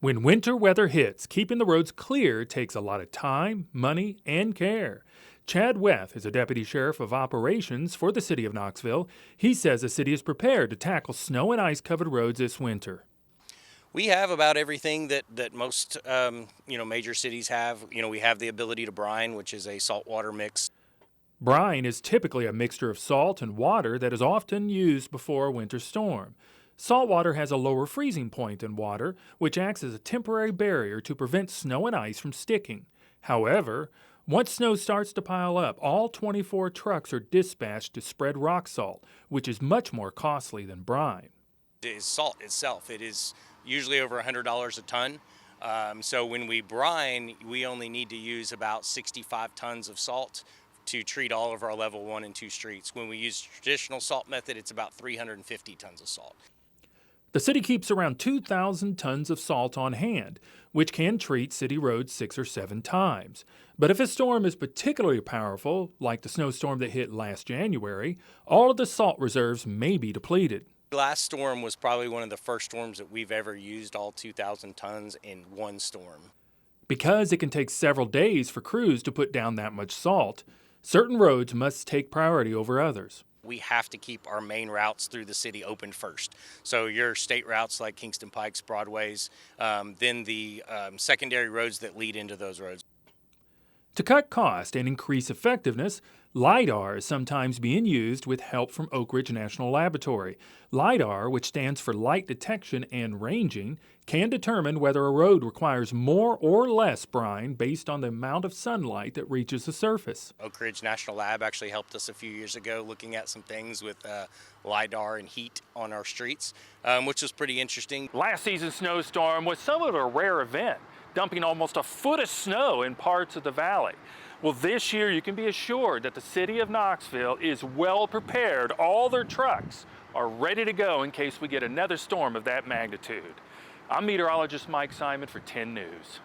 When winter weather hits, keeping the roads clear takes a lot of time, money, and care. Chad Weth is a deputy sheriff of operations for the city of Knoxville. He says the city is prepared to tackle snow and ice covered roads this winter. We have about everything that most major cities have. We have the ability to brine, which is a saltwater mix. Brine is typically a mixture of salt and water that is often used before a winter storm. Salt water has a lower freezing point than water, which acts as a temporary barrier to prevent snow and ice from sticking. However, once snow starts to pile up, all 24 trucks are dispatched to spread rock salt, which is much more costly than brine. It is salt itself. It is usually over $100 a ton. So when we brine, we only need to use about 65 tons of salt to treat all of our level 1 and 2 streets. When we use the traditional salt method, it's about 350 tons of salt. The city keeps around 2,000 tons of salt on hand, which can treat city roads 6 or 7 times. But if a storm is particularly powerful, like the snowstorm that hit last January, all of the salt reserves may be depleted. Last storm was probably one of the first storms that we've ever used all 2,000 tons in one storm. Because it can take several days for crews to put down that much salt, certain roads must take priority over others. We have to keep our main routes through the city open first. So your state routes like Kingston Pikes, Broadways, then the secondary roads that lead into those roads. To cut cost and increase effectiveness, LIDAR is sometimes being used with help from Oak Ridge National Laboratory. LIDAR, which stands for Light Detection and Ranging, can determine whether a road requires more or less brine based on the amount of sunlight that reaches the surface. Oak Ridge National Lab actually helped us a few years ago looking at some things with LIDAR and heat on our streets, which was pretty interesting. Last season's snowstorm was somewhat of a rare event, dumping almost a foot of snow in parts of the valley. Well, this year you can be assured that the city of Knoxville is well prepared. All their trucks are ready to go in case we get another storm of that magnitude. I'm meteorologist Mike Simon for 10 News.